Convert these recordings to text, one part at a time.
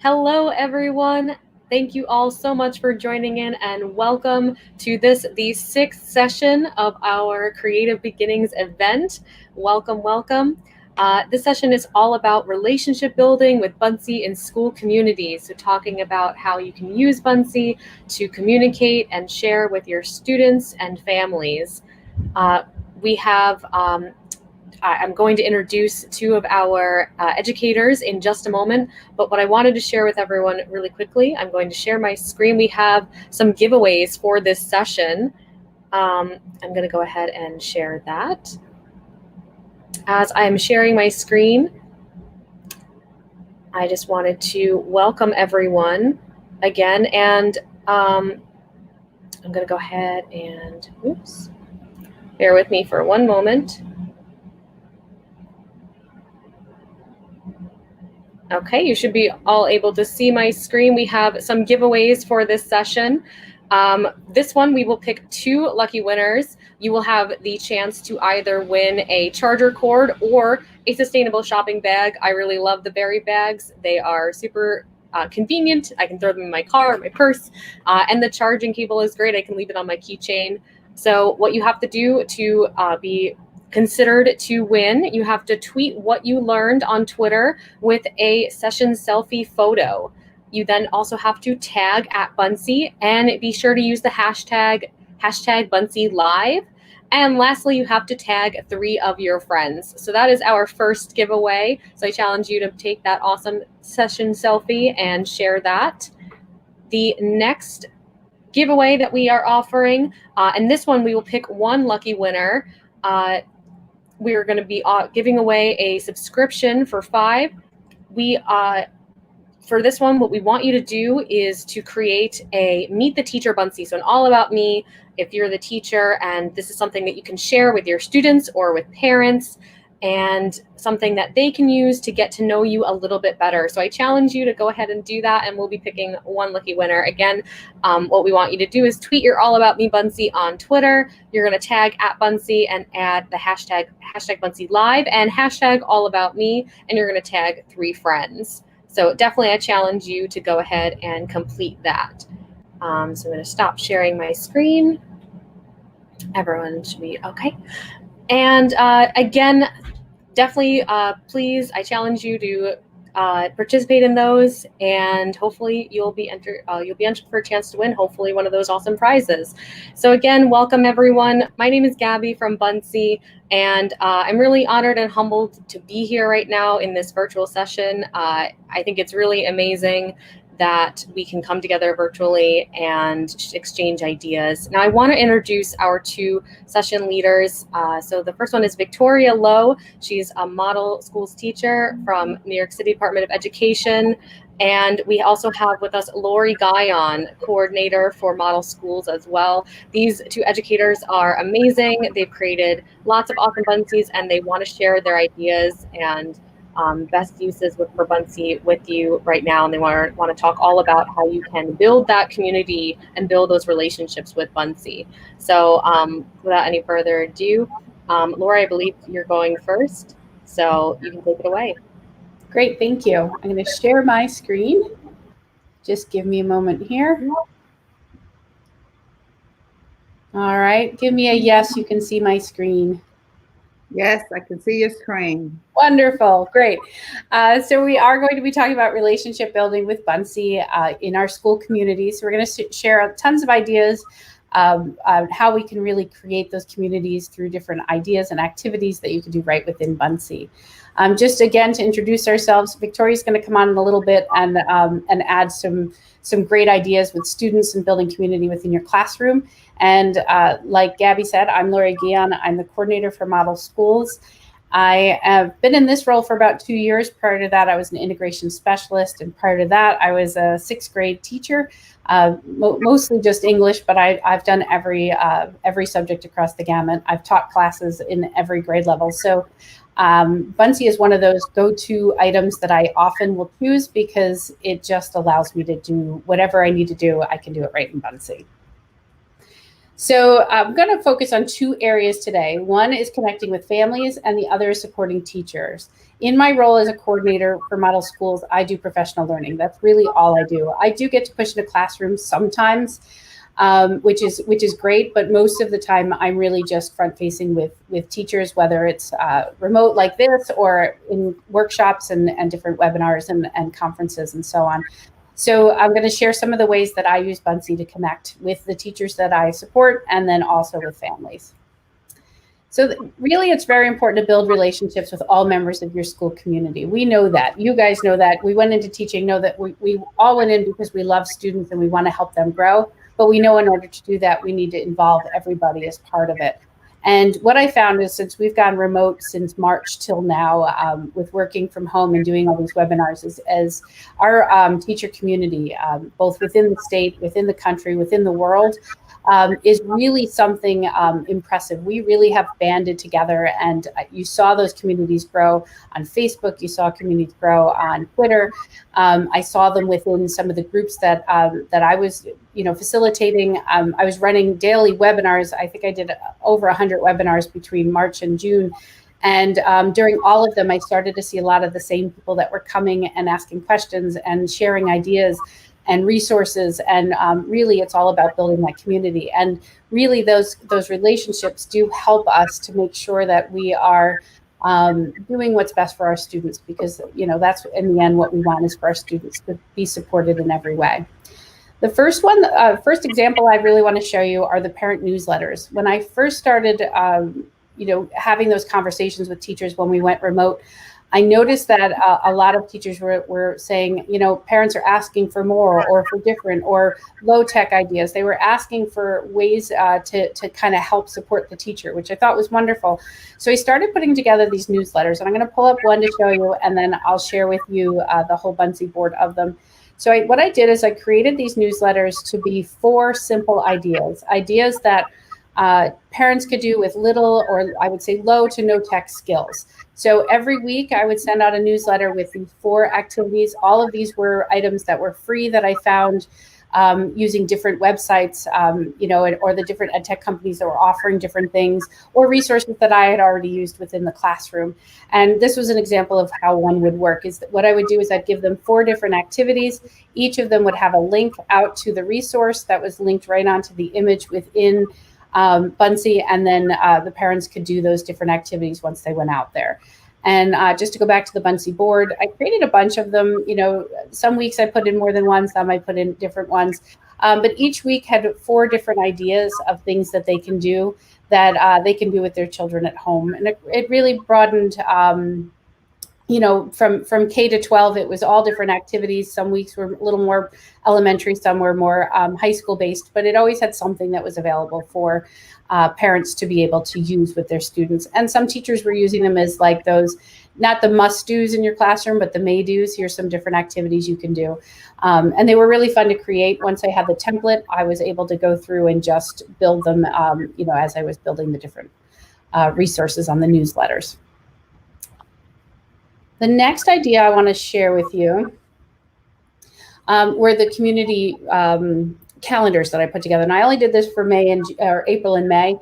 Hello, everyone. Thank you all so much for joining in, and welcome to the sixth session of our Creative Beginnings event. Welcome. This session is all about relationship building with Buncee in school communities. So talking about how you can use Buncee to communicate and share with your students and families. I'm going to introduce two of our educators in just a moment, but what I wanted to share with everyone really quickly, I'm going to share my screen. We have some giveaways for this session. I'm going to go ahead and share that. As I'm sharing my screen, I just wanted to welcome everyone again, and I'm going to go ahead and, bear with me for one moment. Okay, you should be all able to see my screen. We have some giveaways for this session. This one, we will pick two lucky winners. You will have the chance to either win a charger cord or a sustainable shopping bag. I really love the berry bags. They are super convenient. I can throw them in my car, my purse, and the charging cable is great. I can leave it on my keychain. So what you have to do to be considered to win, you have to tweet what you learned on Twitter with a session selfie photo. You then also have to tag at Buncee and be sure to use the hashtag Buncee Live. And lastly, you have to tag 3 of your friends. So that is our first giveaway. So I challenge you to take that awesome session selfie and share that. The next giveaway that we are offering, and this one we will pick one lucky winner. We are going to be giving away a subscription for 5. For this one, what we want you to do is to create a Meet the Teacher Buncee. So an all about me, if you're the teacher, and this is something that you can share with your students or with parents, and something that they can use to get to know you a little bit better. So I challenge you to go ahead and do that, and we'll be picking one lucky winner. Again, what we want you to do is tweet your All About Me Buncee on Twitter. You're going to tag at Buncee and add the hashtag Buncee Live and hashtag All About Me, and you're going to tag 3 friends. So definitely I challenge you to go ahead and complete that. So I'm going to stop sharing my screen. Everyone should be okay. And again, definitely, please, I challenge you to participate in those, and hopefully you'll be entered for a chance to win, hopefully one of those awesome prizes. So again, welcome everyone. My name is Gabby from Buncee, and I'm really honored and humbled to be here right now in this virtual session. I think it's really amazing that we can come together virtually and exchange ideas. Now I want to introduce our 2 session leaders. So the first one is Victoria Lowe. She's a model schools teacher from New York City Department of Education. And we also have with us Laurie Guyon, coordinator for model schools as well. These 2 educators are amazing. They've created lots of awesome Buncees, and they want to share their ideas and best uses for Buncee with you right now, and they want to talk all about how you can build that community and build those relationships with Buncee. So without any further ado, Laura, I believe you're going first, so you can take it away. Great, thank you. I'm going to share my screen. Just give me a moment here. All right, give me a yes, you can see my screen. Yes, I can see your screen. Wonderful, great. So we are going to be talking about relationship building with Buncee in our school community. So we're going to share tons of ideas on how we can really create those communities through different ideas and activities that you can do right within Buncee. Just again, to introduce ourselves, Victoria's going to come on in a little bit and add some great ideas with students and building community within your classroom. And like Gabby said, I'm Laurie Guyon. I'm the coordinator for Model Schools. I have been in this role for about 2 years. Prior to that, I was an integration specialist. And prior to that, I was a 6th grade teacher, mostly just English, but I've done every subject across the gamut. I've taught classes in every grade level. So Buncee is one of those go-to items that I often will choose because it just allows me to do whatever I need to do. I can do it right in Buncee. So I'm going to focus on two areas today. One is connecting with families and the other is supporting teachers. In my role as a coordinator for model schools, I do professional learning. That's really all I do. I do get to push into classrooms sometimes, which is great, but most of the time I'm really just front facing with teachers, whether it's remote like this or in workshops and different webinars and conferences and so on. So I'm going to share some of the ways that I use Buncee to connect with the teachers that I support and then also with families. So really, it's very important to build relationships with all members of your school community. We know that. You guys know that. We went into teaching, know that we all went in because we love students and we want to help them grow. But we know in order to do that, we need to involve everybody as part of it. And what I found is since we've gone remote since March till now, with working from home and doing all these webinars, as our teacher community, both within the state, within the country, within the world, is really something impressive. We really have banded together, and you saw those communities grow on Facebook. You saw communities grow on Twitter. I saw them within some of the groups that I was, facilitating. I was running daily webinars. I think I did over 100 webinars between March and June. And during all of them, I started to see a lot of the same people that were coming and asking questions and sharing ideas and resources. And really, it's all about building that community. And really, those relationships do help us to make sure that we are doing what's best for our students, because that's in the end what we want is for our students to be supported in every way. The first example I really want to show you are the parent newsletters. When I first started, having those conversations with teachers when we went remote, I noticed that a lot of teachers were saying, parents are asking for more or for different or low-tech ideas. They were asking for ways to kind of help support the teacher, which I thought was wonderful. So I started putting together these newsletters, and I'm going to pull up one to show you, and then I'll share with you the whole Buncee board of them. So what I did is I created these newsletters to be 4 simple ideas that parents could do with little, or I would say low to no tech skills. So every week I would send out a newsletter with these 4 activities. All of these were items that were free that I found using different websites, or the different ed tech companies that were offering different things, or resources that I had already used within the classroom. And this was an example of how one would work. Is that what I would do is I'd give them 4 different activities. Each of them would have a link out to the resource that was linked right onto the image within Buncee, and then the parents could do those different activities once they went out there. And just to go back to the Buncee board, I created a bunch of them. Some weeks I put in more than one, some I put in different ones. But each week had 4 different ideas of things that they can do that they can do with their children at home. And it really broadened, from K to 12, it was all different activities. Some weeks were a little more elementary, some were more high school based, but it always had something that was available for parents to be able to use with their students. And some teachers were using them as like those, not the must-dos in your classroom, but the may-dos. Here's some different activities you can do. And they were really fun to create. Once I had the template, I was able to go through and just build them, as I was building the different resources on the newsletters. The next idea I want to share with you were the community calendars that I put together. And I only did this for April and May.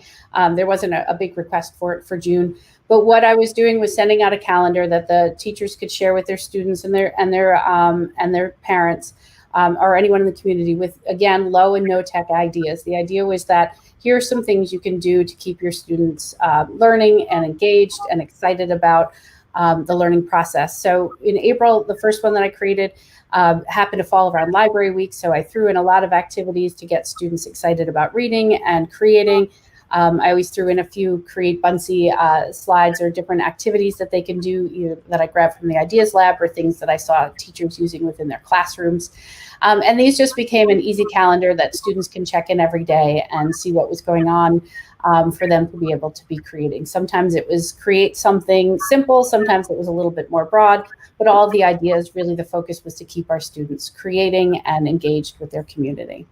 There wasn't a big request for it for June. But what I was doing was sending out a calendar that the teachers could share with their students and their parents, or anyone in the community with, again, low and no tech ideas. The idea was that here are some things you can do to keep your students learning and engaged and excited about the learning process. So in April, the first one that I created happened to fall around Library Week. So I threw in a lot of activities to get students excited about reading and creating. I always threw in a few Create Buncee slides or different activities that they can do, that I grabbed from the Ideas Lab or things that I saw teachers using within their classrooms. And these just became an easy calendar that students can check in every day and see what was going on for them to be able to be creating. Sometimes it was create something simple, sometimes it was a little bit more broad, but all the ideas, really the focus was to keep our students creating and engaged with their community.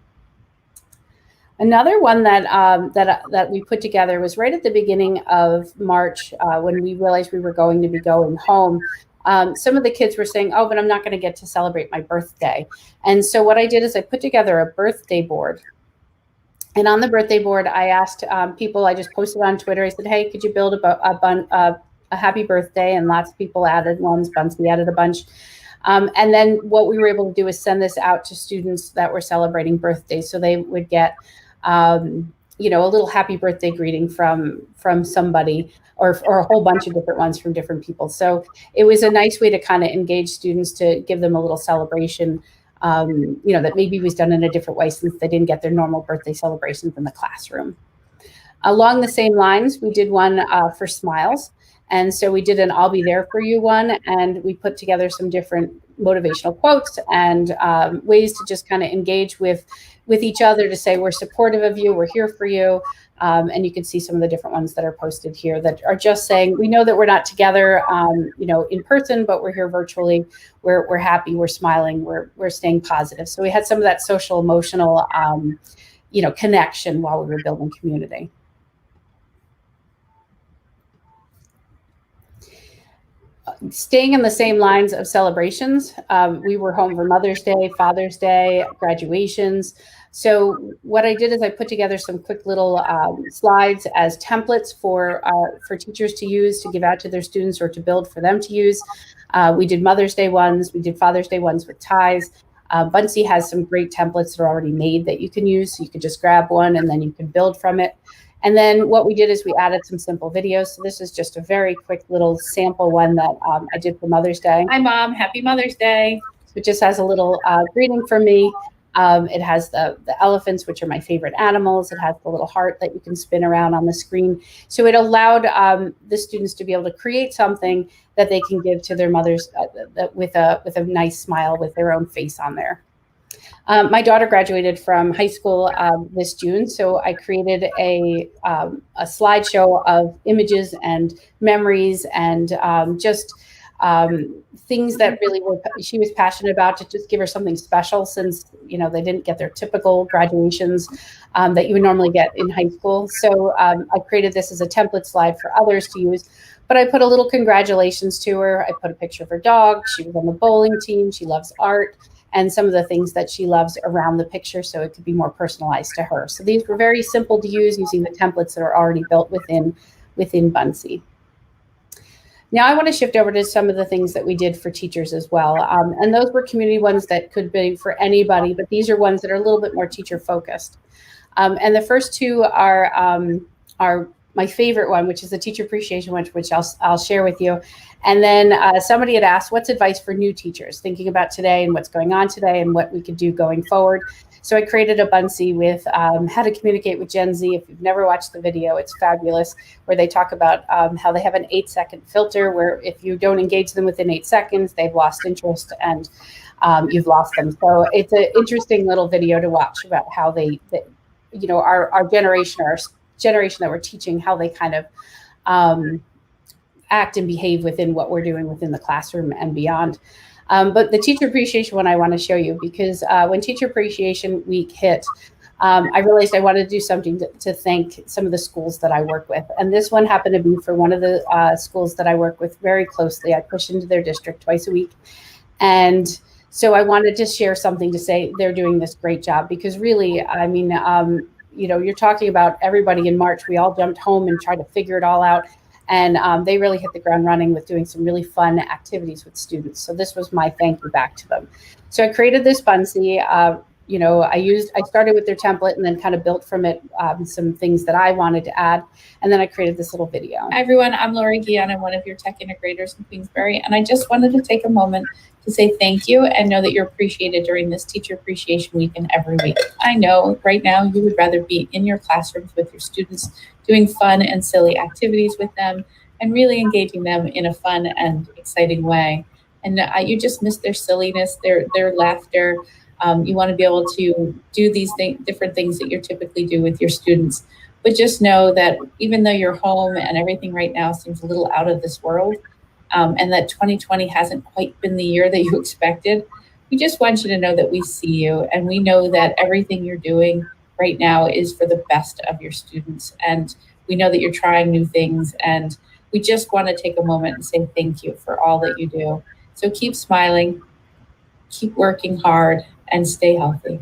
Another one that we put together was right at the beginning of March when we realized we were going to be going home. Some of the kids were saying, oh, but I'm not going to get to celebrate my birthday. And so what I did is I put together a birthday board. And on the birthday board, I asked people, I just posted on Twitter, I said, hey, could you build a happy birthday? And lots of people added ones, Buncee added a bunch. And then what we were able to do is send this out to students that were celebrating birthdays. So they would get, you know, a little happy birthday greeting from somebody, or a whole bunch of different ones from different people. So it was a nice way to kind of engage students, to give them a little celebration, you know, that maybe was done in a different way since they didn't get their normal birthday celebrations in the classroom. Along the same lines, we did one for smiles. And so we did an I'll be there for you one, and we put together some different motivational quotes and ways to just kind of engage with each other, to say we're supportive of you, we're here for you. And you can see some of the different ones that are posted here that are just saying, we know that we're not together, you know, in person, but we're here virtually. We're happy, we're smiling, we're staying positive. So we had some of that social emotional, you know, connection while we were building community. Staying in the same lines of celebrations, we were home for Mother's Day, Father's Day, graduations. So what I did is I put together some quick little slides as templates for teachers to use, to give out to their students, or to build for them to use. We did Mother's Day ones, we did Father's Day ones with ties. Buncee has some great templates that are already made that you can use. So you can just grab one and then you can build from it. And then what we did is we added some simple videos. So this is just a very quick little sample one that I did for Mother's Day. Hi, Mom. Happy Mother's Day. So it just has a little greeting from me. It has the elephants, which are my favorite animals. It has the little heart that you can spin around on the screen. So it allowed the students to be able to create something that they can give to their mothers with a nice smile with their own face on there. My daughter graduated from high school this June, so I created a slideshow of images and memories and just things that really she was passionate about, to just give her something special, since, you know, they didn't get their typical graduations that you would normally get in high school. So I created this as a template slide for others to use. But I put a little congratulations to her. I put a picture of her dog. She was on the bowling team. She loves art, and some of the things that she loves around the picture, so it could be more personalized to her. So these were very simple to use, using the templates that are already built within Buncee. Now I want to shift over to some of the things that we did for teachers as well. And those were community ones that could be for anybody, but these are ones that are a little bit more teacher focused. And the first two are my favorite one, which is the teacher appreciation one, which I'll share with you. And then somebody had asked, what's advice for new teachers, thinking about today and what's going on today and what we could do going forward. So I created a Buncee with how to communicate with Gen Z. If you've never watched the video, it's fabulous, where they talk about how they have an 8-second filter, where if you don't engage them within 8 seconds, they've lost interest and you've lost them. So it's an interesting little video to watch about how they you know, our generation that we're teaching, how they kind of act and behave within what we're doing within the classroom and beyond. But the teacher appreciation one I want to show you, because when Teacher Appreciation Week hit, I realized I wanted to do something to thank some of the schools that I work with. And this one happened to be for one of the schools that I work with very closely. I push into their district twice a week. And so I wanted to share something to say they're doing this great job, because really, I mean, you know, you're talking about everybody in March. We all jumped home and tried to figure it all out. And they really hit the ground running with doing some really fun activities with students. So this was my thank you back to them. So I created this Buncee. You know, I started with their template and then kind of built from it some things that I wanted to add. And then I created this little video. Hi, everyone. I'm Laurie, Guyon. I'm one of your tech integrators in Queensbury. And I just wanted to take a moment to say thank you and know that you're appreciated during this Teacher Appreciation Week and every week. I know right now you would rather be in your classrooms with your students, doing fun and silly activities with them and really engaging them in a fun and exciting way. And you just miss their silliness, their laughter. You want to be able to do these different things that you typically do with your students. But just know that even though you're home and everything right now seems a little out of this world, and that 2020 hasn't quite been the year that you expected, we just want you to know that we see you, and we know that everything you're doing right now is for the best of your students. And we know that you're trying new things, and we just want to take a moment and say thank you for all that you do. So keep smiling, keep working hard, and stay healthy.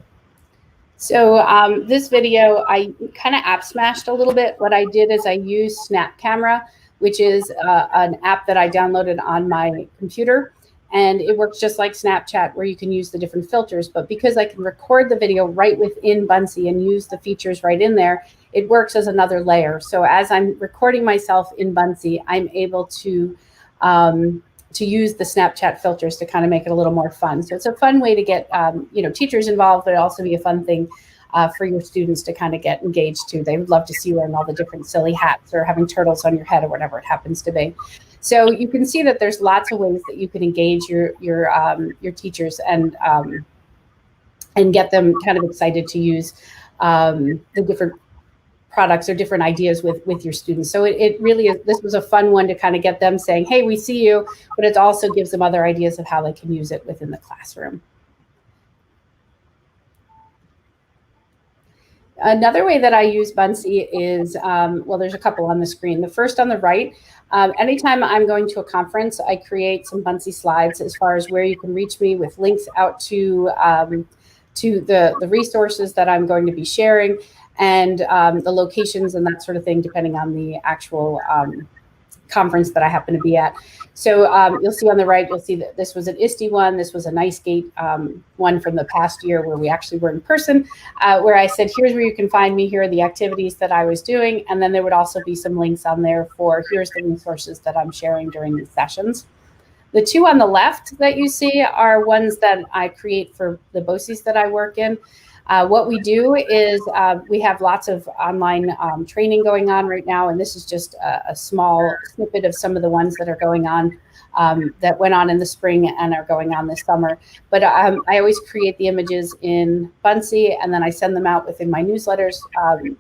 So this video, I kind of app smashed a little bit. What I did is I used Snap Camera, which is an app that I downloaded on my computer. And it works just like Snapchat, where you can use the different filters. But because I can record the video right within Buncee and use the features right in there, it works as another layer. So as I'm recording myself in Buncee, I'm able to use the Snapchat filters to kind of make it a little more fun. So it's a fun way to get teachers involved, but it'll also be a fun thing for your students to kind of get engaged too. They would love to see you wearing all the different silly hats or having turtles on your head or whatever it happens to be. So you can see that there's lots of ways that you can engage your teachers and get them kind of excited to use the different products or different ideas with your students. So it really is, this was a fun one to kind of get them saying, hey, we see you, but it also gives them other ideas of how they can use it within the classroom. Another way that I use Buncee is, well, there's a couple on the screen. The first on the right, anytime I'm going to a conference, I create some Buncee slides as far as where you can reach me with links out to the resources that I'm going to be sharing, and the locations and that sort of thing, depending on the actual conference that I happen to be at. So you'll see on the right, you'll see that this was an ISTE one. This was a NiceGate one from the past year where we actually were in person, where I said, here's where you can find me. Here are the activities that I was doing. And then there would also be some links on there for here's the resources that I'm sharing during these sessions. The two on the left that you see are ones that I create for the BOCES that I work in. What we do is we have lots of online training going on right now, and this is just a small snippet of some of the ones that are going on, that went on in the spring and are going on this summer. But I always create the images in Buncee, and then I send them out within my newsletters,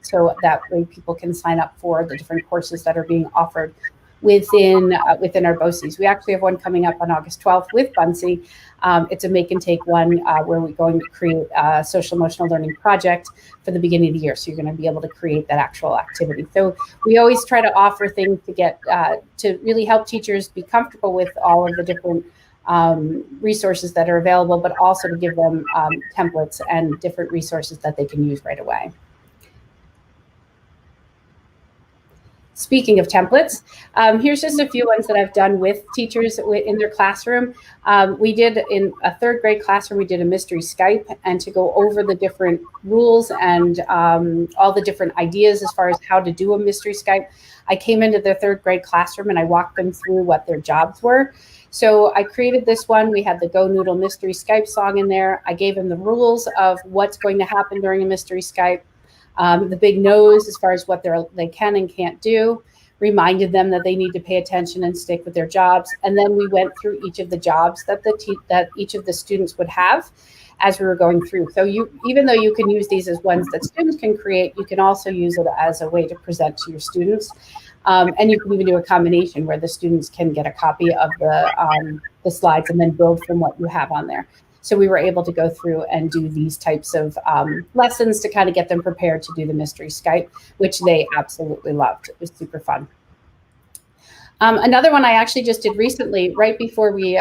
so that way people can sign up for the different courses that are being offered within our BOCES. We actually have one coming up on August 12th with Buncee. It's a make and take one where we're going to create a social emotional learning project for the beginning of the year. So you're going to be able to create that actual activity. So we always try to offer things to get to really help teachers be comfortable with all of the different resources that are available, but also to give them templates and different resources that they can use right away. Speaking of templates, here's just a few ones that I've done with teachers in their classroom. We did, in a third grade classroom, we did a mystery Skype, and to go over the different rules and all the different ideas as far as how to do a mystery Skype. I came into their third grade classroom and I walked them through what their jobs were. So I created this one. We had the Go Noodle Mystery Skype song in there. I gave them the rules of what's going to happen during a mystery Skype. The big no's as far as what they can and can't do, reminded them that they need to pay attention and stick with their jobs. And then we went through each of the jobs that each of the students would have as we were going through. So even though you can use these as ones that students can create, you can also use it as a way to present to your students. And you can even do a combination where the students can get a copy of the slides and then build from what you have on there. So we were able to go through and do these types of lessons to kind of get them prepared to do the mystery Skype, which they absolutely loved. It was super fun. Another one I actually just did recently, right before we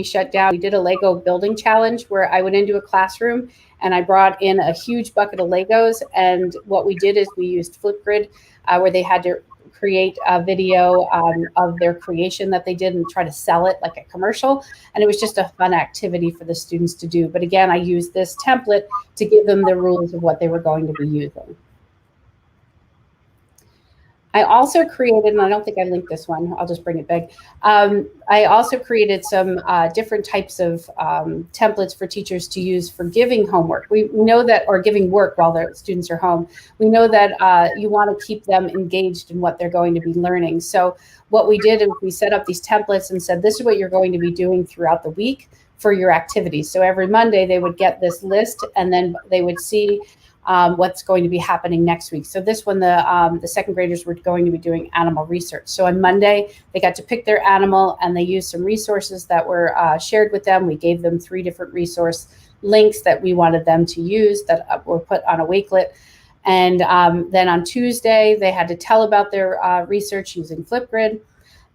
shut down, we did a Lego building challenge where I went into a classroom and I brought in a huge bucket of Legos. And what we did is we used Flipgrid, where they had to create a video of their creation that they did and try to sell it like a commercial. And it was just a fun activity for the students to do. But again, I used this template to give them the rules of what they were going to be using. I also created, and I don't think I linked this one, I'll just bring it back. I also created some different types of templates for teachers to use for giving homework. We know that, or giving work while their students are home. We know that you want to keep them engaged in what they're going to be learning. So what we did is we set up these templates and said, this is what you're going to be doing throughout the week for your activities. So every Monday they would get this list, and then they would see what's going to be happening next week. So this one, the second graders were going to be doing animal research. So on Monday, they got to pick their animal, and they used some resources that were shared with them. We gave them 3 different resource links that we wanted them to use that were put on a Wakelet. And then on Tuesday, they had to tell about their research using Flipgrid.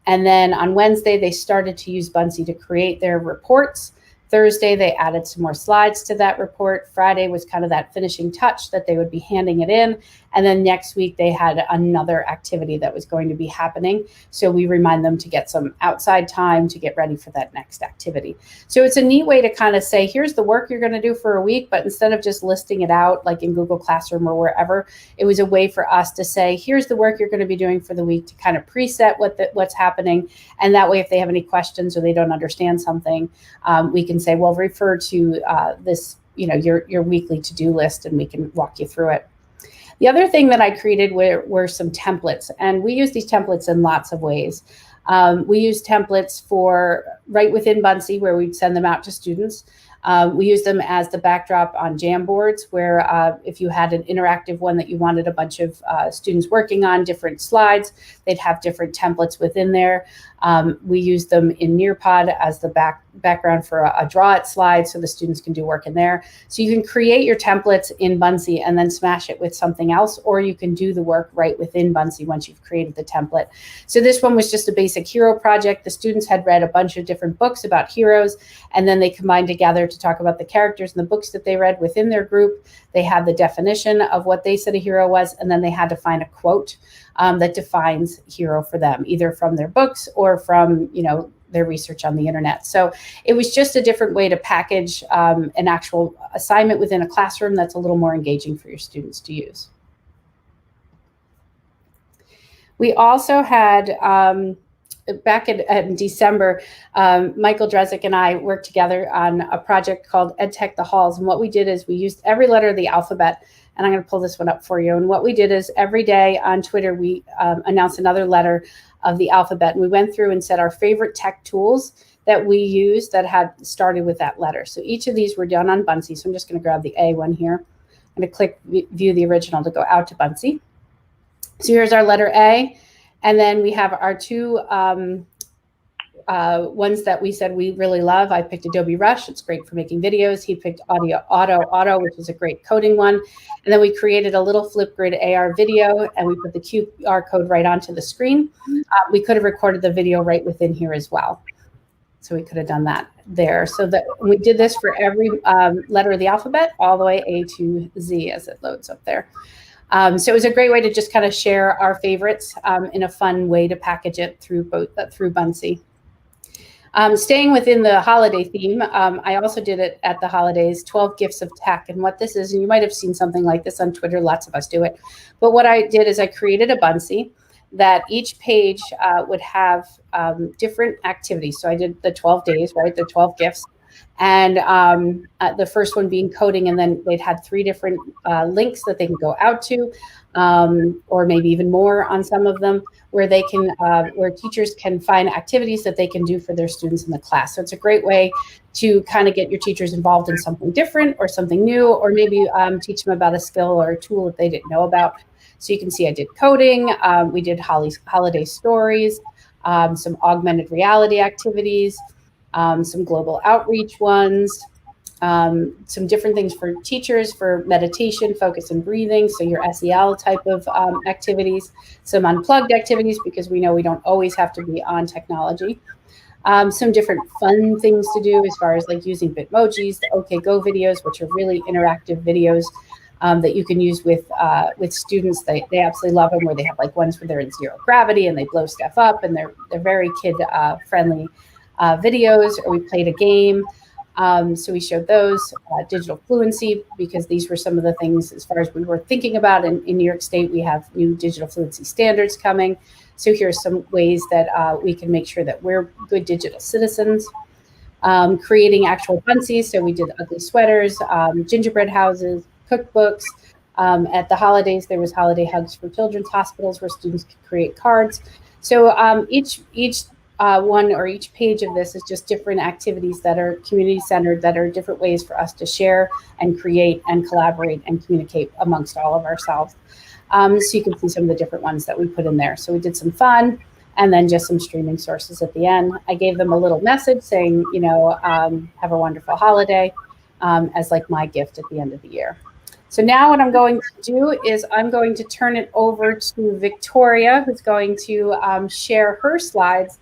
And then on Wednesday, they started to use Buncee to create their reports Thursday, they added some more slides to that report. Friday was kind of that finishing touch that they would be handing it in. And then next week, they had another activity that was going to be happening. So we remind them to get some outside time to get ready for that next activity. So it's a neat way to kind of say, here's the work you're going to do for a week, but instead of just listing it out like in Google Classroom or wherever, it was a way for us to say, here's the work you're going to be doing for the week, to kind of preset what's happening. And that way, if they have any questions or they don't understand something, we can say, well, refer to this, your weekly to-do list, and we can walk you through it. The other thing that I created were some templates, and we use these templates in lots of ways. We use templates for right within Buncee, where we'd send them out to students. We use them as the backdrop on Jamboards, where if you had an interactive one that you wanted a bunch of students working on different slides, they'd have different templates within there. We use them in Nearpod as the background for a draw it slide, so the students can do work in there. So you can create your templates in Buncee and then smash it with something else, or you can do the work right within Buncee once you've created the template. So this one was just a basic hero project. The students had read a bunch of different books about heroes, and then they combined together to talk about the characters in the books that they read within their group. They had the definition of what they said a hero was, and then they had to find a quote that defines hero for them, either from their books or from their research on the internet. So it was just a different way to package an actual assignment within a classroom that's a little more engaging for your students to use. We also had back in December, Michael Drezick and I worked together on a project called EdTech the Halls. And what we did is we used every letter of the alphabet. And I'm going to pull this one up for you. And what we did is every day on Twitter, we announced another letter of the alphabet. And we went through and said our favorite tech tools that we use that had started with that letter. So each of these were done on Buncee. So I'm just going to grab the A one here. I'm going to click view the original to go out to Buncee. So here's our letter A. And then we have our two ones that we said we really love. I picked Adobe Rush. It's great for making videos. He picked Auto, which is a great coding one. And then we created a little Flipgrid AR video, and we put the QR code right onto the screen. We could have recorded the video right within here as well. So we could have done that there. So that we did this for every letter of the alphabet, all the way A to Z as it loads up there. So it was a great way to just kind of share our favorites in a fun way to package it through Buncee. Staying within the holiday theme, I also did it at the holidays, 12 Gifts of Tech. And what this is, and you might have seen something like this on Twitter, lots of us do it. But what I did is I created a Buncee that each page would have different activities. So I did the 12 days, right, the 12 gifts. And the first one being coding, and then they'd had 3 different links that they can go out to, or maybe even more on some of them, where they can, where teachers can find activities that they can do for their students in the class. So it's a great way to kind of get your teachers involved in something different or something new, or maybe teach them about a skill or a tool that they didn't know about. So you can see I did coding, we did holiday stories, some augmented reality activities, some global outreach ones, some different things for teachers for meditation, focus and breathing. So your SEL type of activities, some unplugged activities, because we know we don't always have to be on technology. Some different fun things to do as far as like using Bitmojis, the OK Go videos, which are really interactive videos that you can use with students. They absolutely love them, where they have like ones where they're in zero gravity and they blow stuff up, and they're very kid friendly videos. Or we played a game. So we showed those, digital fluency, because these were some of the things as far as we were thinking about. In New York State, we have new digital fluency standards coming. So here's some ways that we can make sure that we're good digital citizens. Creating actual Buncees. So we did ugly sweaters, gingerbread houses, cookbooks. At the holidays, there was holiday hugs for children's hospitals, where students could create cards. So each one or each page of this is just different activities that are community centered, that are different ways for us to share and create and collaborate and communicate amongst all of ourselves. So you can see some of the different ones that we put in there. So we did some fun, and then just some streaming sources at the end. I gave them a little message saying, have a wonderful holiday, as like my gift at the end of the year. So now what I'm going to do is I'm going to turn it over to Victoria, who's going to share her slides.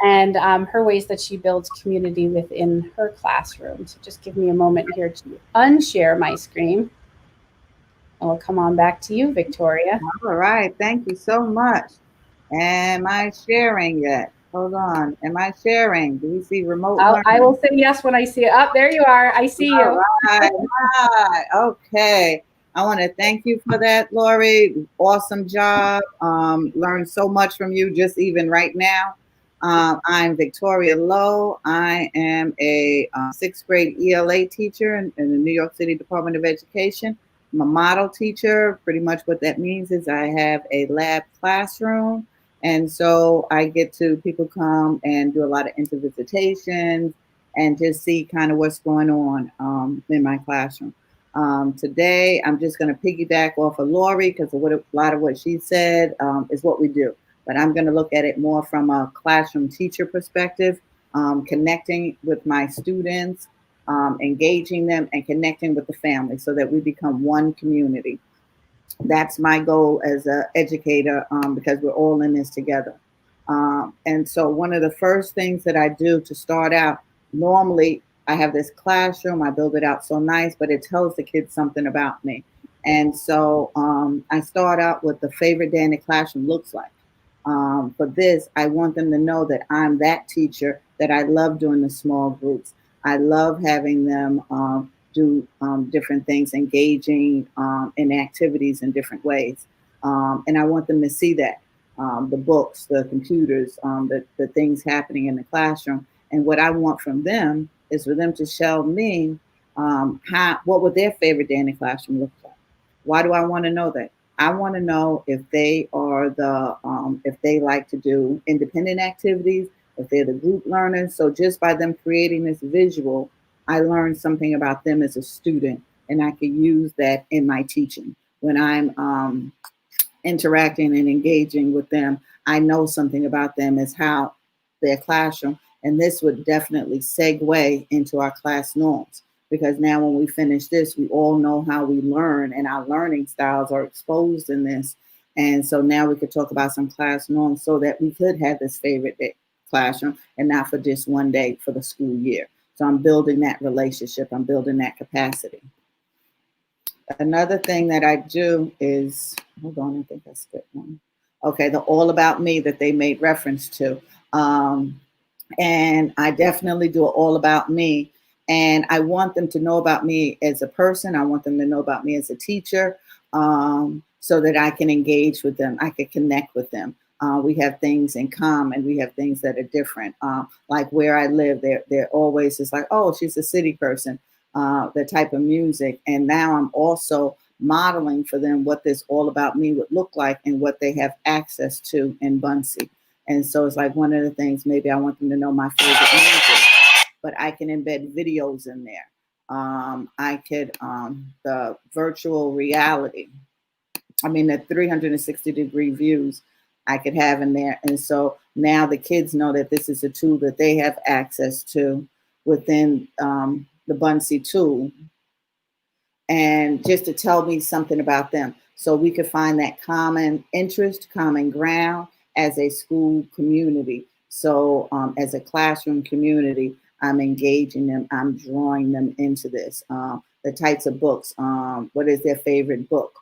and her ways that she builds community within her classroom. So just give me a moment here to unshare my screen. And we'll come on back to you, Victoria. All right. Thank you so much. Am I sharing yet? Hold on. Am I sharing? Do we see remote learning? I will say yes when I see it. Oh, there you are. I see you. All right. Hi. Okay. I want to thank you for that, Laurie. Awesome job. Learned so much from you just even right now. I'm Victoria Lowe. I am a sixth grade ELA teacher in the New York City Department of Education. I'm a model teacher. Pretty much what that means is I have a lab classroom. And so I get to, people come and do a lot of intervisitations and just see kind of what's going on in my classroom. Today, I'm just going to piggyback off of Laurie because a lot of what she said is what we do. But I'm going to look at it more from a classroom teacher perspective, connecting with my students, engaging them and connecting with the family so that we become one community. That's my goal as an educator because we're all in this together. And so one of the first things that I do to start out, normally I have this classroom, I build it out so nice, but it tells the kids something about me. And so I start out with the favorite day in the classroom looks like. For this, I want them to know that I'm that teacher, that I love doing the small groups. I love having them do different things, engaging in activities in different ways. And I want them to see that, the books, the computers, the things happening in the classroom. And what I want from them is for them to show me what would their favorite day in the classroom look like. Why do I want to know that? I want to know if they are if they like to do independent activities, if they're the group learners. So just by them creating this visual, I learned something about them as a student, and I could use that in my teaching. When I'm interacting and engaging with them, I know something about them as how their classroom, and this would definitely segue into our class norms. Because now when we finish this, we all know how we learn and our learning styles are exposed in this. And so now we could talk about some class norms so that we could have this favorite day classroom and not for just one day for the school year. So I'm building that relationship. I'm building that capacity. Another thing that I do is, hold on, I think I skipped one. Okay, the all about me that they made reference to. And I definitely do all about me. And I want them to know about me as a person. I want them to know about me as a teacher, so that I can engage with them. I can connect with them. We have things in common. We have things that are different. Like where I live, they're always just like, oh, she's a city person, the type of music. And now I'm also modeling for them what this all about me would look like and what they have access to in Buncee. And so it's like one of the things, maybe I want them to know my favorite music, but I can embed videos in there. I could, the virtual reality, the 360-degree views I could have in there. And so now the kids know that this is a tool that they have access to within the Buncee tool. And just to tell me something about them. So we could find that common interest, common ground as a school community. So as a classroom community, I'm engaging them. I'm drawing them into this. The types of books. What is their favorite book?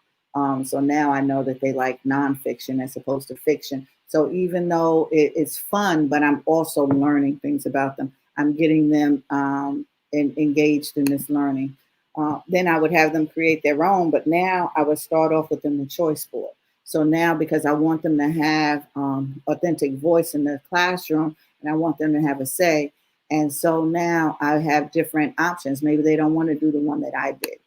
So now I know that they like nonfiction as opposed to fiction. So even though it's fun, but I'm also learning things about them. I'm getting them engaged in this learning. Then I would have them create their own, but now I would start off with them the choice board. So now, because I want them to have authentic voice in the classroom, and I want them to have a say, and so now I have different options. Maybe they don't want to do the one that I did.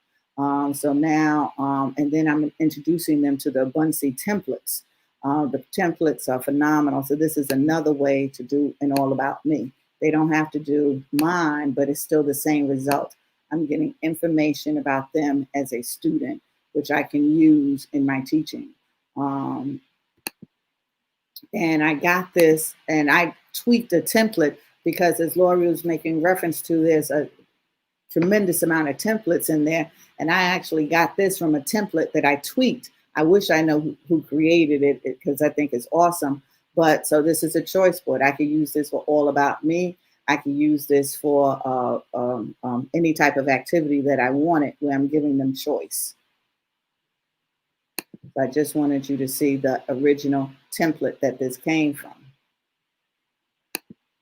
So now, and then I'm introducing them to the Buncee templates. The templates are phenomenal. So this is another way to do an all about me. They don't have to do mine, but it's still the same result. I'm getting information about them as a student, which I can use in my teaching. And I got this, and I tweaked a template because, as Laurie was making reference to, there's a tremendous amount of templates in there. And I actually got this from a template that I tweaked. I wish I know who created it because I think it's awesome. But so this is a choice board. I could use this for all about me. I could use this for any type of activity that I wanted where I'm giving them choice. So I just wanted you to see the original template that this came from.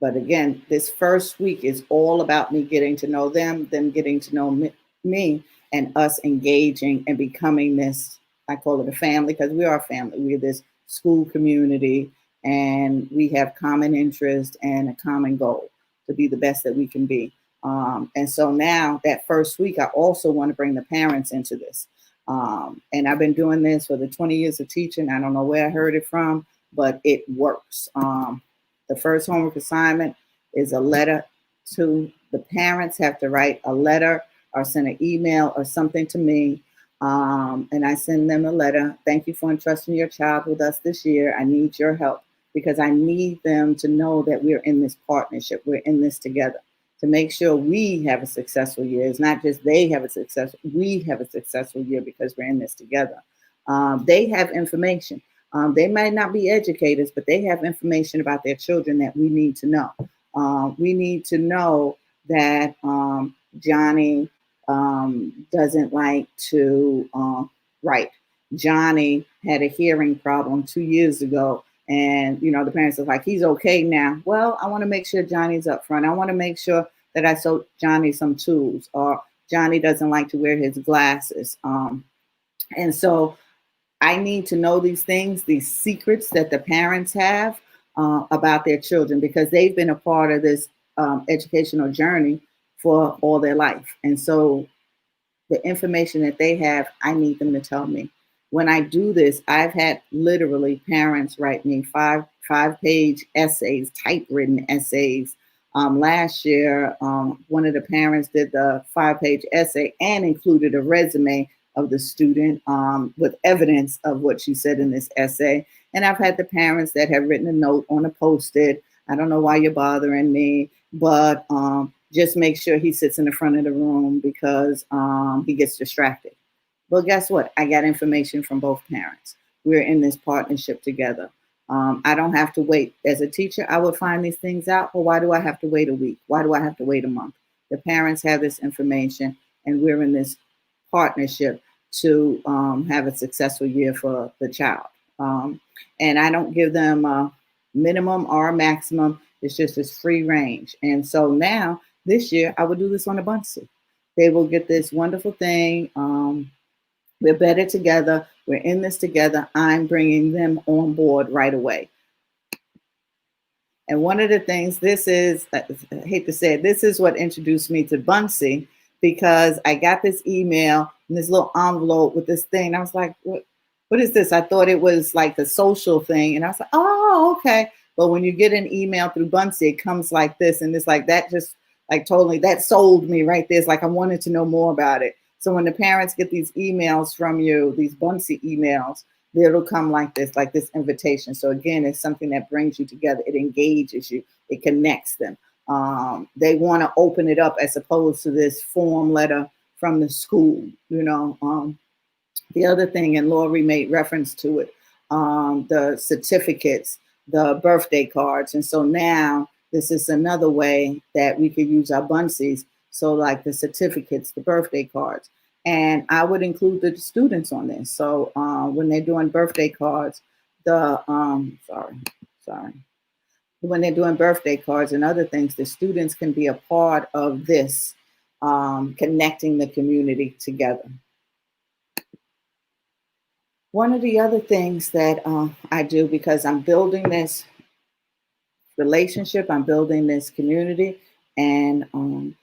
But again, this first week is all about me getting to know them getting to know me, and us engaging and becoming this, I call it a family, because we are a family. We're this school community, and we have common interest and a common goal to be the best that we can be. And so now that first week, I also want to bring the parents into this. And I've been doing this for the 20 years of teaching. I don't know where I heard it from, but it works. The first homework assignment is a letter to the parents. Have to write a letter or send an email or something to me. And I send them a letter. Thank you for entrusting your child with us this year. I need your help because I need them to know that we're in this partnership. We're in this together to make sure we have a successful year. It's not just they have a successful, we have a successful year because we're in this together. They have information. They might not be educators, but they have information about their children that we need to know. We need to know that Johnny doesn't like to write. Johnny had a hearing problem 2 years ago, and the parents are like, he's okay now. Well, I want to make sure Johnny's up front. I want to make sure that I sold Johnny some tools, or Johnny doesn't like to wear his glasses. And so I need to know these things, these secrets that the parents have about their children, because they've been a part of this educational journey for all their life. And so the information that they have, I need them to tell me. When I do this, I've had literally parents write me five-page essays, typewritten essays. Last year, one of the parents did the 5-page essay and included a resume of the student with evidence of what she said in this essay. And I've had the parents that have written a note on a Post-it. I don't know why you're bothering me, but just make sure he sits in the front of the room because he gets distracted. Well, guess what? I got information from both parents. We're in this partnership together. I don't have to wait. As a teacher, I would find these things out, but why do I have to wait a week? Why do I have to wait a month? The parents have this information, and we're in this partnership to have a successful year for the child. And I don't give them a minimum or a maximum. It's just this free range. And so now, this year, I will do this on a Buncee. They will get this wonderful thing. We're better together. We're in this together. I'm bringing them on board right away. And one of the things, this is, I hate to say it, this is what introduced me to Buncee, because I got this email and this little envelope with this thing. I was like, what is this? I thought it was like a social thing. And I was like, oh, okay. But when you get an email through Buncee, it comes like this. And it's like, that just like totally, that sold me right there. It's like, I wanted to know more about it. So when the parents get these emails from you, these Buncee emails, it'll come like this invitation. So again, it's something that brings you together. It engages you. It connects them. They want to open it up as opposed to this form letter from the school. The other thing, and Laurie made reference to it, the certificates, the birthday cards. And so now this is another way that we could use our Buncees. So like the certificates, the birthday cards. And I would include the students on this. So when they're doing birthday cards, when they're doing birthday cards and other things, the students can be a part of this, connecting the community together. One of the other things that I do, because I'm building this relationship, I'm building this community, and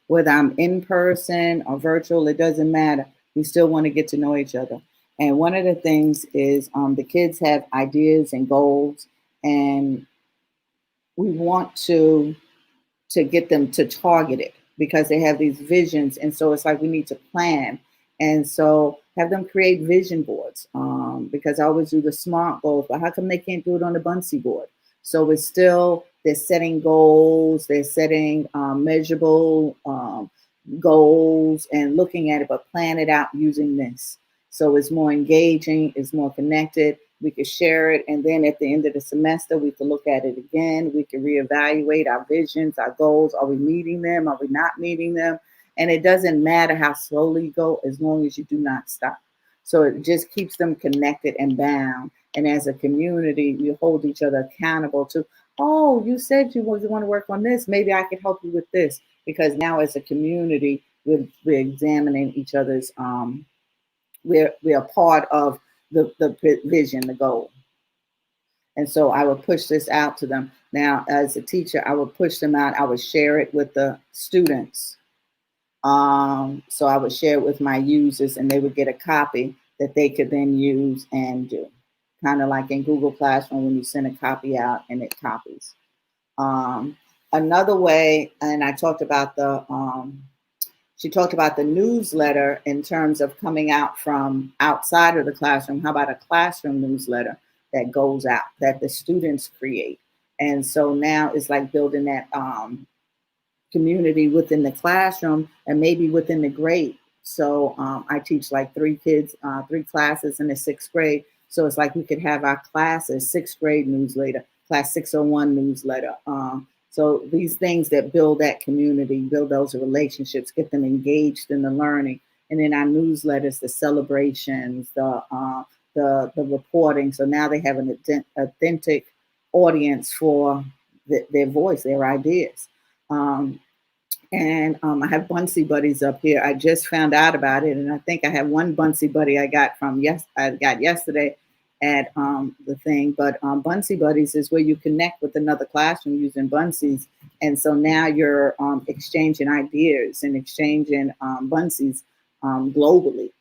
whether I'm in person or virtual, it doesn't matter. We still want to get to know each other. And one of the things is the kids have ideas and goals, and we want to get them to target it because they have these visions. And so it's like we need to plan. And so have them create vision boards, because I always do the SMART goals, but how come they can't do it on the Buncee board? So it's still, they're setting goals, they're setting measurable goals and looking at it, but plan it out using this. So it's more engaging, it's more connected. we could share it. And then at the end of the semester, we could look at it again. We could reevaluate our visions, our goals. Are we meeting them? Are we not meeting them? And it doesn't matter how slowly you go, as long as you do not stop. So it just keeps them connected and bound. And as a community, you hold each other accountable to, oh, you said you want to work on this. Maybe I could help you with this. Because now as a community, we're examining each other's, we're a part of the vision, the goal. And so I would push this out to them. Now, as a teacher, I would push them out. I would share it with the students. So I would share it with my users, and they would get a copy that they could then use and do. Kind of like in Google Classroom when you send a copy out and it copies. Another way, and I talked about she talked about the newsletter in terms of coming out from outside of the classroom. How about a classroom newsletter that goes out, that the students create? And so now it's like building that community within the classroom and maybe within the grade. So I teach like 3 classes in the 6th grade. So it's like we could have our classes, 6th grade newsletter, class 601 newsletter. So these things that build that community, build those relationships, get them engaged in the learning. And then our newsletters, the celebrations, the reporting. So now they have an authentic audience for their voice, their ideas. And I have Buncee buddies up here. I just found out about it, and I think I have one Buncee buddy I got yesterday at the thing. But Buncee buddies is where you connect with another classroom using Buncees, and so now you're exchanging ideas and exchanging Buncees globally,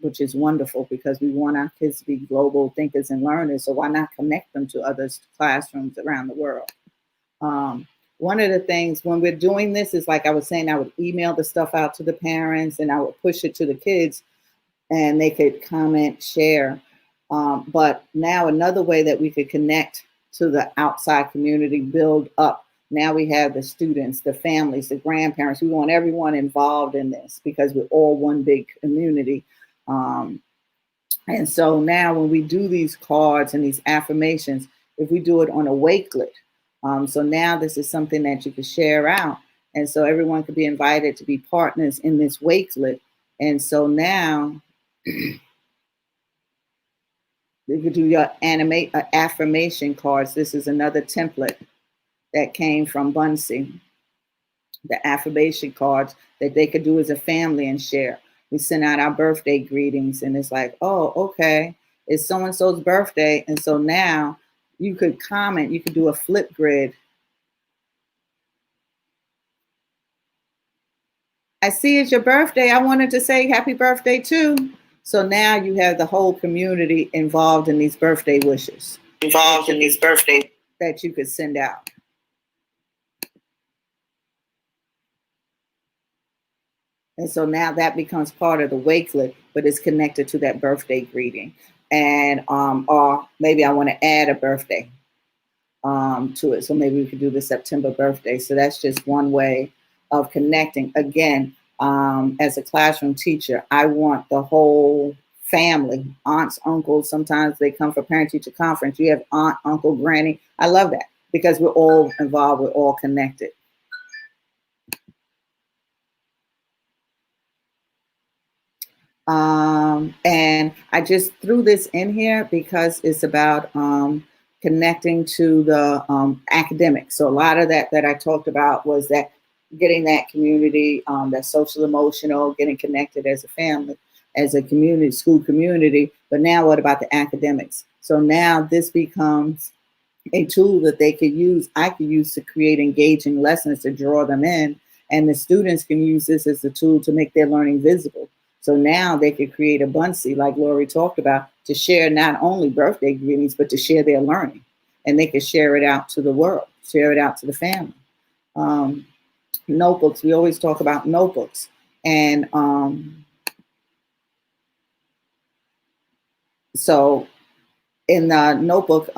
which is wonderful because we want our kids to be global thinkers and learners. So why not connect them to other classrooms around the world? One of the things when we're doing this is, like I was saying, I would email the stuff out to the parents and I would push it to the kids and they could comment, share. But now another way that we could connect to the outside community, build up. Now we have the students, the families, the grandparents. We want everyone involved in this because we're all one big community. And so now when we do these cards and these affirmations, if we do it on a wakelet, so now this is something that you can share out. And so everyone could be invited to be partners in this wakelet. And so now you could do your affirmation cards. This is another template that came from Buncee. The affirmation cards that they could do as a family and share. We send out our birthday greetings and it's like, oh, okay, it's so-and-so's birthday. And so now you could comment, you could do a flip grid. I see it's your birthday. I wanted to say happy birthday too. So now you have the whole community involved in these birthday wishes. That you could send out. And so now that becomes part of the wakelet, but it's connected to that birthday greeting. And or maybe I want to add a birthday to it. So maybe we could do the September birthday. So that's just one way of connecting. Again, as a classroom teacher, I want the whole family, aunts, uncles. Sometimes they come for parent-teacher conference. You have aunt, uncle, granny. I love that because we're all involved. We're all connected. And I just threw this in here because it's about connecting to the academics. So a lot of that I talked about was that getting that community, that social emotional, getting connected as a family, as a community, school community. But now what about the academics? So now this becomes a tool that they could use, I could use to create engaging lessons to draw them in. And the students can use this as a tool to make their learning visible. So now they could create a Buncee, like Laurie talked about, to share not only birthday greetings, but to share their learning. And they could share it out to the world, share it out to the family. Notebooks, we always talk about notebooks. And so in the notebook,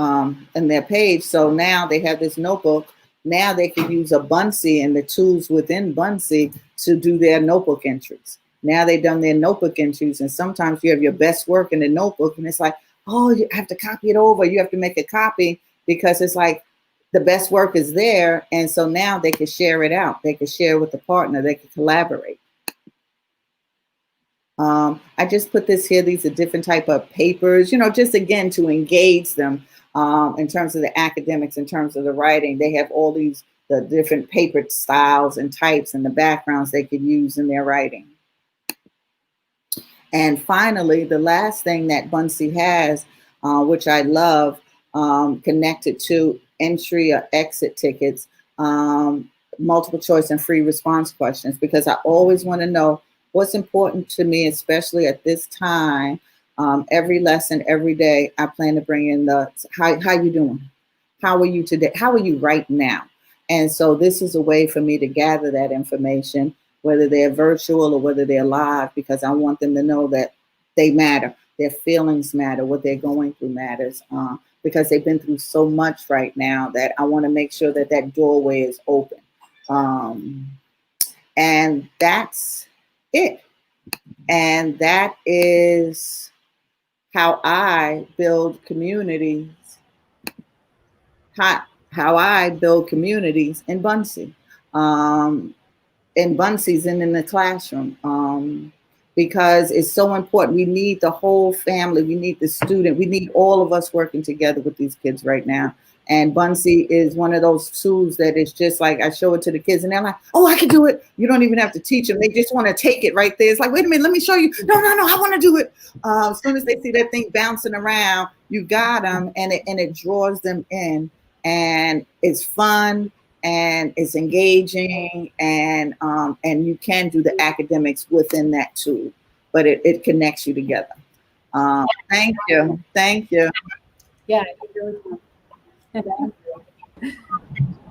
in their page, so now they have this notebook. Now they can use a Buncee and the tools within Buncee to do their notebook entries. Now they've done their notebook entries, and sometimes you have your best work in the notebook, and it's like, oh, you have to copy it over. You have to make a copy because it's like the best work is there. And so now they can share it out. They can share with the partner. They can collaborate. I just put this here. These are different type of papers, just again to engage them in terms of the academics, in terms of the writing. They have all the different paper styles and types and the backgrounds they could use in their writing. And finally, the last thing that Buncee has, which I love, connected to entry or exit tickets, multiple choice and free response questions, because I always want to know what's important to me, especially at this time. Every lesson, every day, I plan to bring in how you doing? How are you today? How are you right now? And so this is a way for me to gather that information, whether they're virtual or whether they're live, because I want them to know that they matter. Their feelings matter. What they're going through matters, because they've been through so much right now that I want to make sure that that doorway is open. And that's it. And that is how I build communities. How I build communities in Buncee. In Buncee's and in the classroom, because it's so important. We need the whole family. We need the student. We need all of us working together with these kids right now. And Buncee is one of those tools that is just like, I show it to the kids and they're like, oh, I can do it. You don't even have to teach them. They just want to take it right there. It's like, wait a minute, let me show you. No, I want to do it. As soon as they see that thing bouncing around, you got them, and it draws them in, and it's fun. And it's engaging, and you can do the academics within that tool, but it connects you together. Thank you. Yeah.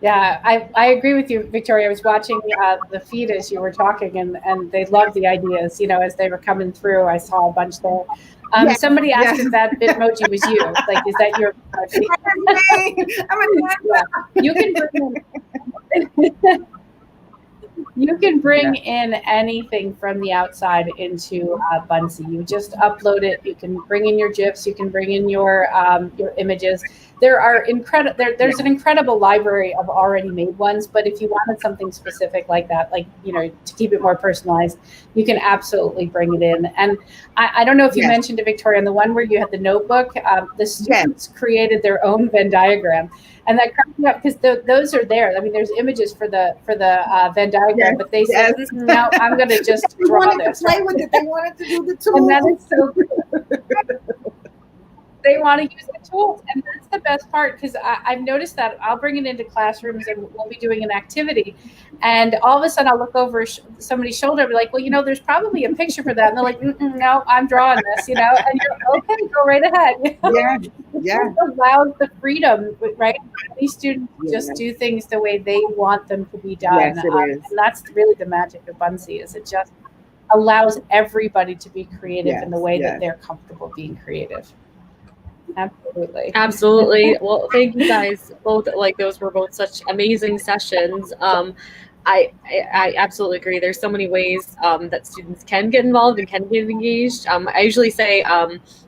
Yeah, I agree with you, Victoria. I was watching the feed as you were talking, and they loved the ideas. As they were coming through, I saw a bunch there. Yes, somebody asked if that Bitmoji was you. Like, is that your? You can bring you can bring in anything from the outside into Buncee. You just upload it. You can bring in your GIFs. You can bring in your images. There's an incredible library of already made ones. But if you wanted something specific like that, to keep it more personalized, you can absolutely bring it in. And I don't know if you mentioned to Victoria, on the one where you had the notebook, the students created their own Venn diagram. And that cracked me up because those are there. I mean, there's images for the Venn diagram, but they said, no, I'm going to just draw this. Play with it. They wanted to do the tools. And that is so good. They want to use the tools, and that's the best part, because I've noticed that I'll bring it into classrooms and we'll be doing an activity, and all of a sudden I'll look over somebody's shoulder and be like, well, there's probably a picture for that, and they're like, no, I'm drawing this, and you're okay, go right ahead. Yeah. It allows the freedom, right? These students just do things the way they want them to be done. Yes, it is. And that's really the magic of Buncee, is it just allows everybody to be creative in the way that they're comfortable being creative. Absolutely. Well, thank you guys both. Those were both such amazing sessions. I absolutely agree. There's so many ways that students can get involved and can get engaged. I usually say,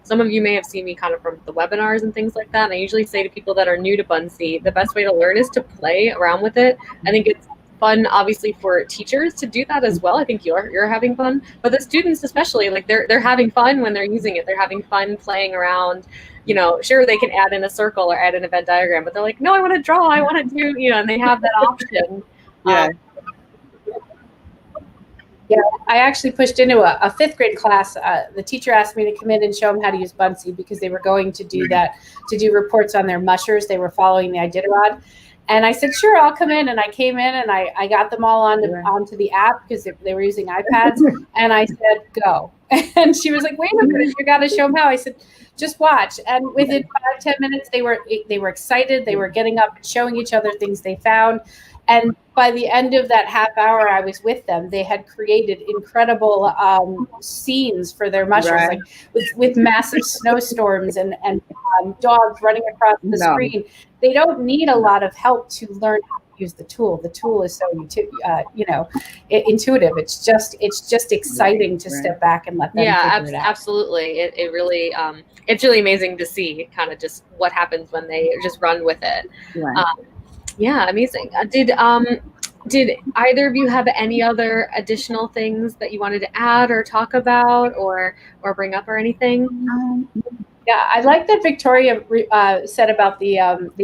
some of you may have seen me kind of from the webinars and things like that. And I usually say to people that are new to Buncee, the best way to learn is to play around with it. I think it's fun, obviously, for teachers to do that as well. I think you're having fun, but the students especially, they're having fun when they're using it. They're having fun playing around. Sure, they can add in a circle or add in a Venn diagram, but they're like, no, I want to draw. I want to do, and they have that option. Yeah, I actually pushed into a fifth grade class. The teacher asked me to come in and show them how to use Buncee, because they were going to do that, to do reports on their mushers. They were following the Iditarod. And I said, sure, I'll come in. And I came in and I got them all onto the app, because they were using iPads. And I said, go. And she was like, wait a minute, you got to show them how. I said, just watch. And within 5-10 minutes, they were excited. They were getting up and showing each other things they found. And by the end of that half hour I was with them, they had created incredible scenes for their mushers, with massive snowstorms and dogs running across the screen. They don't need a lot of help to learn how to use the tool. The tool is so intuitive. It's just exciting to step back and let them figure it out. Absolutely. It really it's really amazing to see kind of just what happens when they just run with it. Right. Yeah, amazing. Did either of you have any other additional things that you wanted to add or talk about or bring up or anything? Yeah, I like that Victoria said about the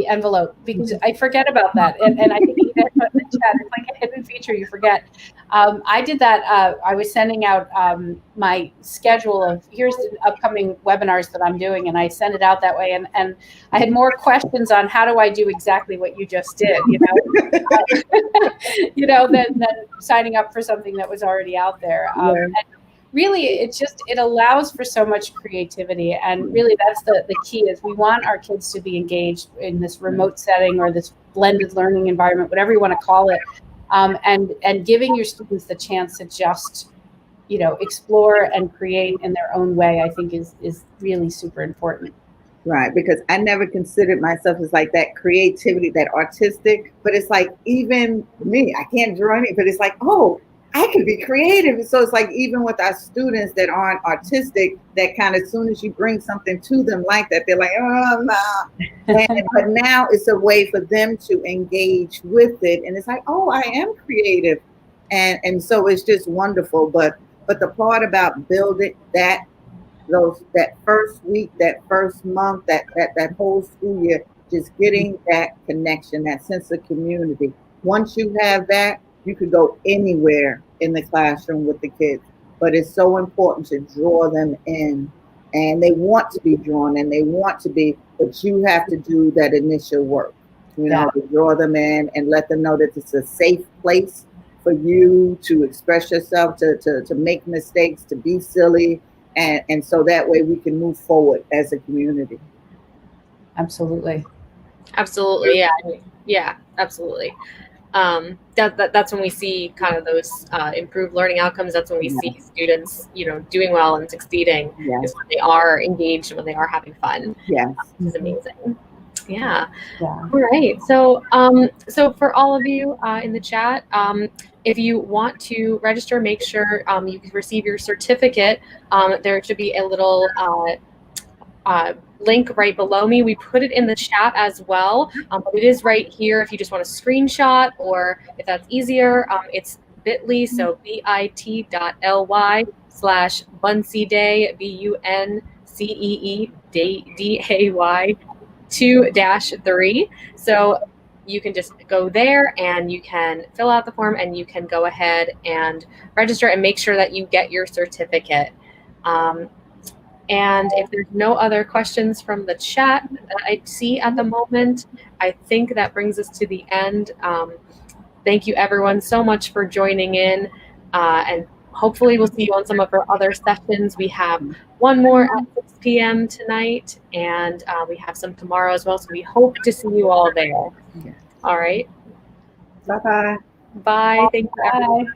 envelope, because I forget about that, and I think you guys put in the chat, it's like a hidden feature you forget. I did that. I was sending out my schedule of here's the upcoming webinars that I'm doing, and I sent it out that way, and I had more questions on how do I do exactly what you just did, than signing up for something that was already out there. And really, it allows for so much creativity, and really that's the key is we want our kids to be engaged in this remote setting or this blended learning environment, whatever you want to call it, and giving your students the chance to just explore and create in their own way, I think is really super important. Right, because I never considered myself as like that creativity, that artistic, but it's like even me, I can't draw any, but it's like, oh, I can be creative. So it's like even with our students that aren't artistic, that kind of as soon as you bring something to them like that, they're like, oh, no. But now it's a way for them to engage with it. And it's like, oh, I am creative. And so it's just wonderful. But the part about building that first week, that first month, that whole school year, just getting that connection, that sense of community. Once you have that, you could go anywhere in the classroom with the kids, but it's so important to draw them in, and they want to be drawn and they want to be, but you have to do that initial work, to draw them in and let them know that it's a safe place for you to express yourself, to make mistakes, to be silly. And so that way we can move forward as a community. Absolutely. Absolutely. Yeah, absolutely. That's when we see kind of those improved learning outcomes. That's when we see students, doing well and succeeding. Is when they are engaged and when they are having fun. Yeah, it's amazing. Yeah. All right. So, for all of you in the chat, if you want to register, make sure you can receive your certificate. There should be a little link right below me. We put it in the chat as well, but it is right here if you just want to screenshot, or if that's easier, it's bit.ly, so bit.ly/Buncee Day, BUNCEE DAY 2-3. So you can just go there and you can fill out the form and you can go ahead and register and make sure that you get your certificate. And if there's no other questions from the chat that I see at the moment, I think that brings us to the end. Thank you everyone so much for joining in, and hopefully we'll see you on some of our other sessions. We have one more at 6 p.m. tonight, and we have some tomorrow as well, so we hope to see you all there. All right. Bye-bye. Bye. Thank you, everyone.